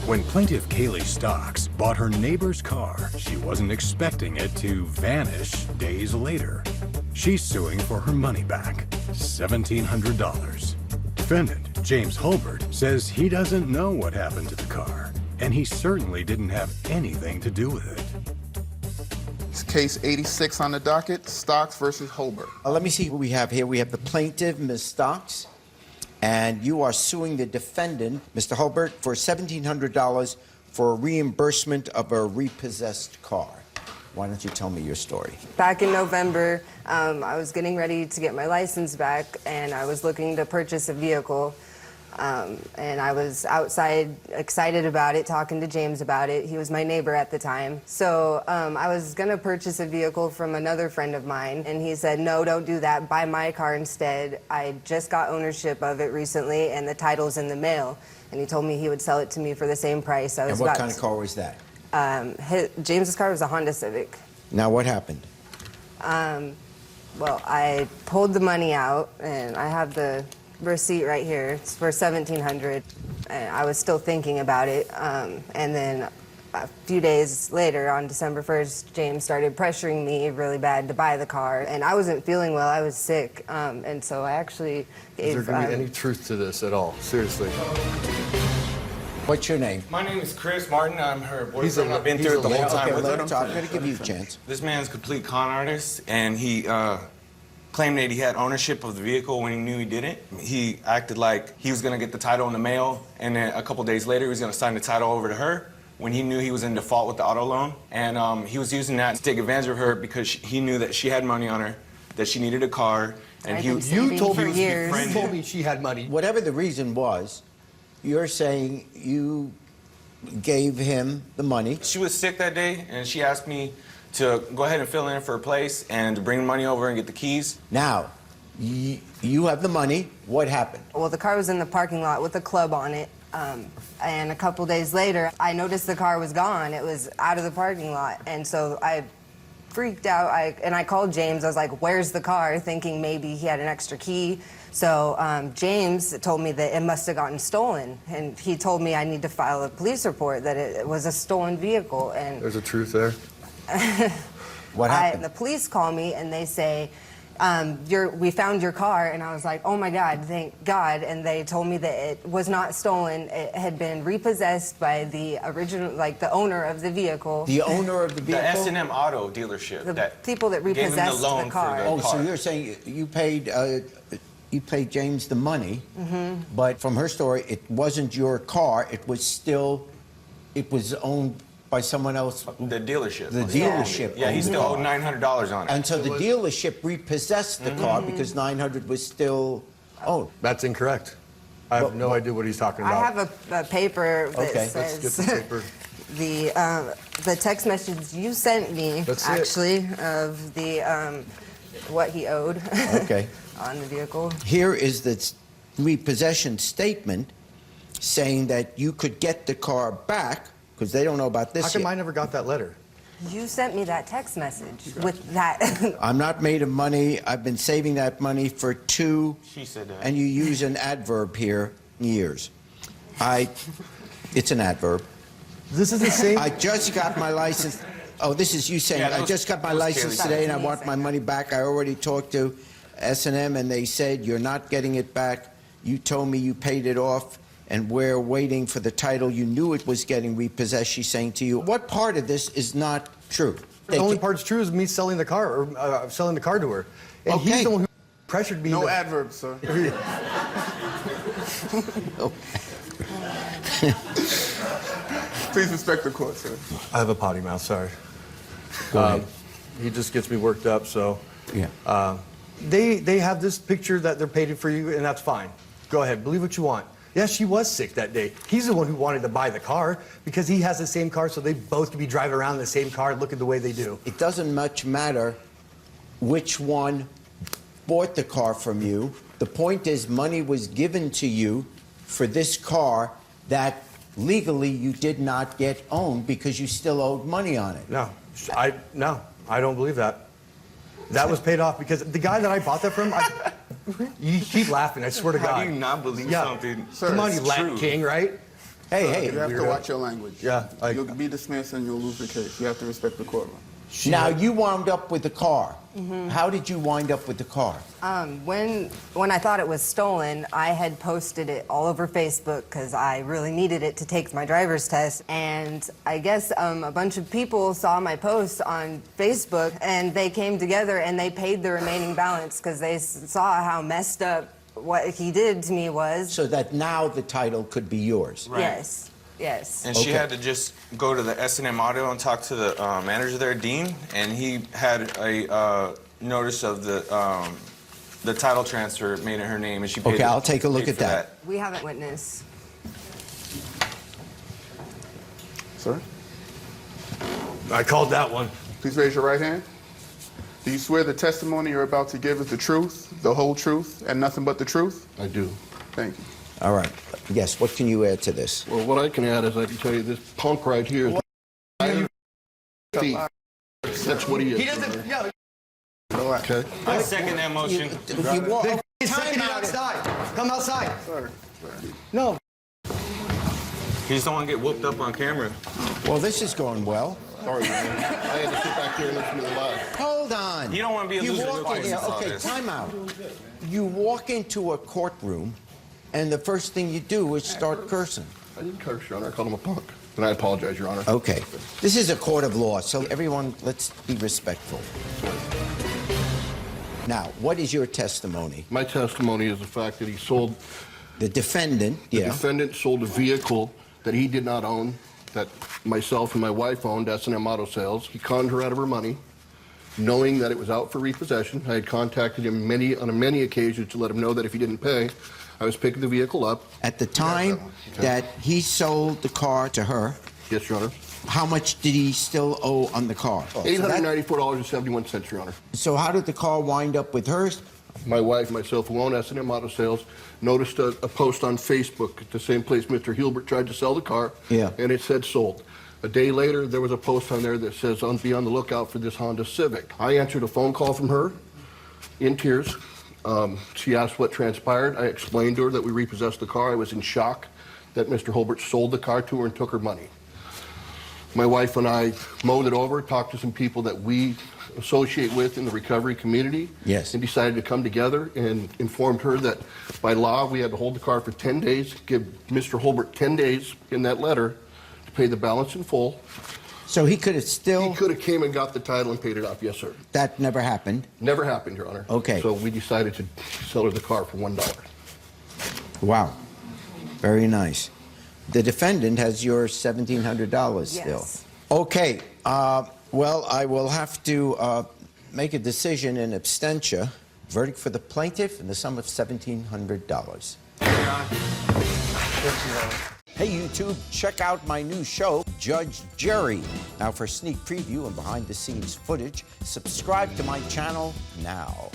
When plaintiff Kaighley Stocks bought her neighbor's car, she wasn't expecting it to vanish days later. She's suing for her money back, $1,700. Defendant, James Hulbert, says he doesn't know what happened to the car, and he certainly didn't have anything to do with it. It's case 86 on the docket, Stocks versus Hulbert. Let me see what we have here. We have the plaintiff, Ms. Stocks, and you are suing the defendant, Mr. Hulbert, for $1,700 for a reimbursement of a repossessed car. Why don't you tell me your story? Back in November, I was getting ready to get my license back, and I was looking to purchase a vehicle. And I was outside excited about it, talking to James about it. He was my neighbor at the time. So I was going to purchase a vehicle from another friend of mine, and he said, no, don't do that. Buy my car instead. I just got ownership of it recently, and the title's in the mail. And he told me he would sell it to me for the same price. And what kind of car was that? James's car was a Honda Civic. Now, what happened? Well, I pulled the money out, and I have the receipt right here. It's for $1,700. And I was still thinking about it. And then a few days later, on December 1st, James started pressuring me really bad to buy the car. And I wasn't feeling well. I was sick. And so I actually gave... Is there going to be any truth to this at all? Seriously. What's your name? My name is Chris Martin. I'm her boyfriend. I've been through it the whole time with her. I'm going to give you a chance. This man's a complete con artist, and he claimed that he had ownership of the vehicle when he knew he didn't. He acted like he was going to get the title in the mail, and then a couple days later he was going to sign the title over to her when he knew he was in default with the auto loan. And he was using that to take advantage of her because he knew that she had money on her, that she needed a car, and You told me she had money. Whatever the reason was, you're saying you gave him the money. She was sick that day, and she asked me to go ahead and fill in for her place and to bring the money over and get the keys. Now, you have the money. What happened? Well, the car was in the parking lot with a club on it. And a couple days later, I noticed the car was gone. It was out of the parking lot. And so I freaked out. I called James. I was like, where's the car? Thinking maybe he had an extra key. So James told me that it must have gotten stolen. And he told me I need to file a police report that it was a stolen vehicle. And There's a truth there. What happened? The police call me and they say, we found your car. And I was like, oh my God, thank God. And they told me that it was not stolen. It had been repossessed by the original, like the owner of the vehicle. The owner of the vehicle? The S&M auto dealership. The people that repossessed the car. Oh, so you're saying you paid James the money, but from her story, it wasn't your car. It was owned by someone else. The dealership. The dealership. Yeah, he still owed $900 on it. And so the dealership repossessed the car because $900 was still owed. That's incorrect. I have no idea what he's talking about. I have a paper that says Let's get the paper. the text message you sent me of the what he owed on the vehicle. Here is the repossession statement saying that you could get the car back because they don't know about this How come yet. I never got that letter? You sent me that text message with that. I'm not made of money. I've been saving that money for She said that. and you use an adverb here, years. It's an adverb. This is the same. I just got my license. Oh, this is you saying, Yeah, I just got my license today and I want my money back. I already talked to S&M and they said, you're not getting it back. You told me you paid it off and we're waiting for the title. You knew it was getting repossessed, she's saying to you. What part of this is not true? The only part that's true is me selling the car, or selling the car to her. And he's the one who pressured me. No adverbs, sir. Please respect the court, sir. I have a potty mouth, sorry. Go ahead. He just gets me worked up, so. Yeah. They have this picture that they're paid for you, and that's fine. Go ahead, believe what you want. Yeah, she was sick that day. He's the one who wanted to buy the car because he has the same car, so they both could be driving around in the same car looking the way they do. It doesn't much matter which one bought the car from you. The point is money was given to you for this car that legally you did not get owned because you still owed money on it. No, I don't believe that. That was paid off because the guy that I bought that from, you keep laughing, I swear to God. How do you not believe something? Come on, you Latin king, right? Hey, You have to watch your language. Yeah, You'll be dismissed and you'll lose the case. You have to respect the courtroom. now you wound up with the car. How did you wind up with the car? When I thought it was stolen, I had posted it all over Facebook because I really needed it to take my driver's test. And I guess a bunch of people saw my post on Facebook and they came together and they paid the remaining balance because they saw how messed up what he did to me was. So that now the title could be yours. Right. Yes. Yes. And she had to just go to the S&M Auto and talk to the manager there, Dean, and he had a notice of the title transfer made in her name, and she paid. Okay, I'll take a look paid at for that. We haven't witnessed. Sir, I called that one. please raise your right hand. Do you swear the testimony you're about to give is the truth, the whole truth, and nothing but the truth? I do. Thank you. All right. Yes, what can you add to this? Well, what I can add is I can tell you this punk right here is a thief. That's what he is. He doesn't. Yeah. Okay. I second that motion. You walk, He's time taking it out. outside. Come outside. Sir, No. He just don't want to get whooped up on camera. Well, this is going well. Sorry, man. I had to sit back here and listen to the live. Hold on. You don't wanna be a loser walk with in license here. on Okay, this. time out. You walk into a courtroom, and the first thing you do is start cursing. I didn't curse, Your Honor. I called him a punk. And I apologize, Your Honor. Okay. This is a court of law, so everyone, let's be respectful. Now, what is your testimony? My testimony is the fact that he sold, The defendant, the yeah. defendant sold a vehicle that he did not own, that myself and my wife owned, S&M Auto Sales. He conned her out of her money, knowing that it was out for repossession. I had contacted him on many occasions to let him know that if he didn't pay, I was picking the vehicle up. At the time that he sold the car to her, Yes, Your Honor. how much did he still owe on the car? $894.71, Your Honor. So how did the car wind up with her? My wife and myself, who own S&M Auto Sales, noticed a post on Facebook at the same place Mr. Hulbert tried to sell the car, Yeah. and it said sold. A day later, there was a post on there that says, be on the lookout for this Honda Civic. I answered a phone call from her in tears. She asked what transpired. I explained to her that we repossessed the car. I was in shock that Mr. Hulbert sold the car to her and took her money. My wife and I mowed it over, talked to some people that we associate with in the recovery community. Yes. And decided to come together and informed her that by law we had to hold the car for 10 days, give Mr. Hulbert 10 days in that letter to pay the balance in full. So he could have He still, could have came and got the title and paid it off. Yes, sir. that never happened. Never happened, Your Honor. Okay. So we decided to sell her the car for $1. Wow. Very nice. The defendant has your $1,700 still. Yes. Okay. Well, I will have to make a decision in absentia. Verdict for the plaintiff in the sum of $1,700. Hey, YouTube, check out my new show, Judge Jerry. Now, for sneak preview and behind-the-scenes footage, subscribe to my channel now.